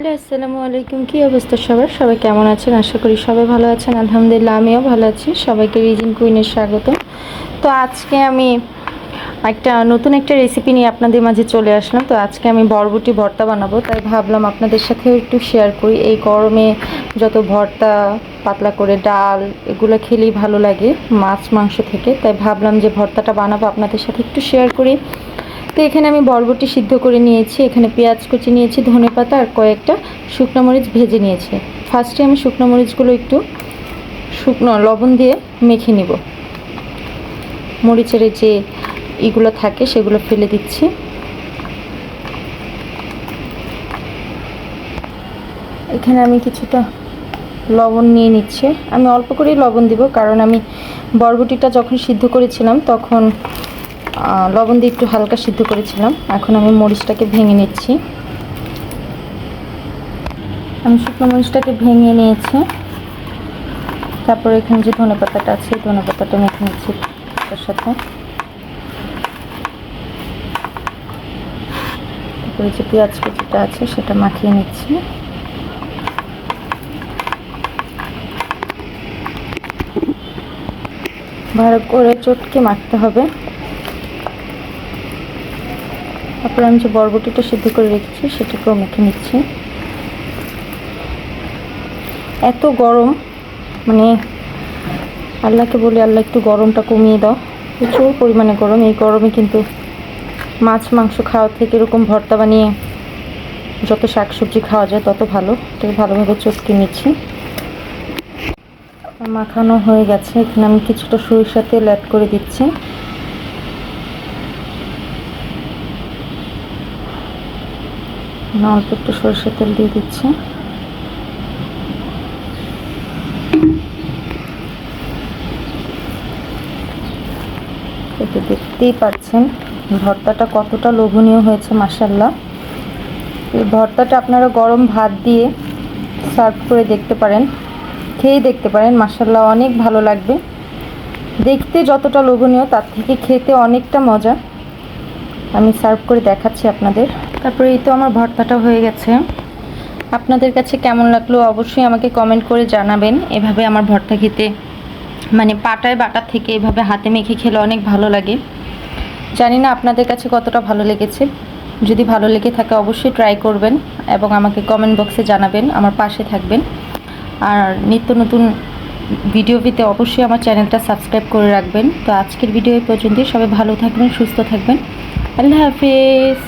আসসালামু আলাইকুম। কি অবস্থা সবার? সবাই কেমন আছেন? আশা করি সবাই ভালো আছেন। আলহামদুলিল্লাহ আমিও ভালো আছি। সবাইকে রিজিন কুইনের স্বাগত। তো আজকে আমি নতুন একটা রেসিপি নিয়ে আপনাদের মাঝে চলে আসলাম। তো আজকে আমি বরবটি ভর্তা বানাবো, তাই ভাবলাম আপনাদের সাথেও একটু শেয়ার করি। এই গরমে যত ভর্তা, পাতলা করে ডাল, এগুলো খেলেই ভালো লাগে মাছ মাংস থেকে, তাই ভাবলাম যে ভর্তাটা বানাবো, আপনাদের সাথে একটু শেয়ার করি। তো এখানে আমি বরবটি সিদ্ধ করে নিয়েছি, এখানে পেঁয়াজ কুচি নিয়েছি, ধনেপাতা আর কয়েকটা শুকনো মরিচ ভেজে নিয়েছি। ফার্স্টে আমি শুকনো মরিচগুলো একটু শুকনো লবণ দিয়ে মেখে নিব। মরিচের যে এগুলো থাকে সেগুলো ফেলে দিচ্ছি। এখানে আমি কিছুটা লবণ নিয়ে নিচ্ছি। আমি অল্প করেই লবণ দিব, কারণ আমি বরবটিটা যখন সিদ্ধ করেছিলাম তখন লবণ দিয়ে একটু হালকা সিদ্ধ করেছিলাম। এখন আমি মরিচটাকে ভেঙে নিচ্ছি। আমি শুকনো মরিচটাকে ভেঙে নিয়েছি। তারপরে এখানে যে ধনেপাতাটা আছে, ধনেপাতাটা মেখে নিচ্ছি তার সাথে। তারপরে যে পেঁয়াজ কুচিটা আছে সেটা মাখিয়ে নিচ্ছি। ভালো করে চটকে মাখতে হবে। তারপরে আমি যে বরবটিটা সিদ্ধ করে রেখেছি সেটাকেও মেখে নিচ্ছি। এত গরম, মানে আল্লাহকে বলি, আল্লাহ একটু গরমটা কমিয়ে দাও। প্রচুর পরিমাণে গরম। এই গরমে কিন্তু মাছ মাংস খাওয়ার থেকে এরকম ভর্তা বানিয়ে যত শাকসবজি খাওয়া যায় তত ভালো। এটাকে ভালোভাবে চটকে নিচ্ছি। মাখানো হয়ে গেছে। এখানে আমি কিছুটা সরিষার তেল অ্যাড করে দিচ্ছি। অল্প একটু সরিষার তেল দিয়ে দিচ্ছি। এতে দেখতেই পাচ্ছেন ভর্তাটা কতটা লোভনীয় হয়েছে, মাশাআল্লাহ। এই ভর্তাটা আপনারা গরম ভাত দিয়ে সার্ভ করে দেখতে পারেন, খেয়ে দেখতে পারেন, মাশাআল্লাহ অনেক ভালো লাগবে। দেখতে যতটা লোভনীয় তার থেকে খেতে অনেকটা মজা। আমি সার্ভ করে দেখাচ্ছি আপনাদের। তারপরে এই তো আমার ভর্তাটা হয়ে গেছে। আপনাদের কাছে কেমন লাগলো অবশ্যই আমাকে কমেন্ট করে জানাবেন। এভাবে আমার ভর্তা খেতে, মানে পাটায় বাটার থেকে এভাবে হাতে মেখে খেলে অনেক ভালো লাগে। জানি না আপনাদের কাছে কতটা ভালো লেগেছে। যদি ভালো লেগে থাকে অবশ্যই ট্রাই করবেন এবং আমাকে কমেন্ট বক্সে জানাবেন, আমার পাশে থাকবেন। আর নিত্য নতুন ভিডিও পেতে অবশ্যই আমার চ্যানেলটা সাবস্ক্রাইব করে রাখবেন। তো আজকের ভিডিও এই পর্যন্তই। সবাই ভালো থাকবেন, সুস্থ থাকবেন। আল্লাহ হাফেজ।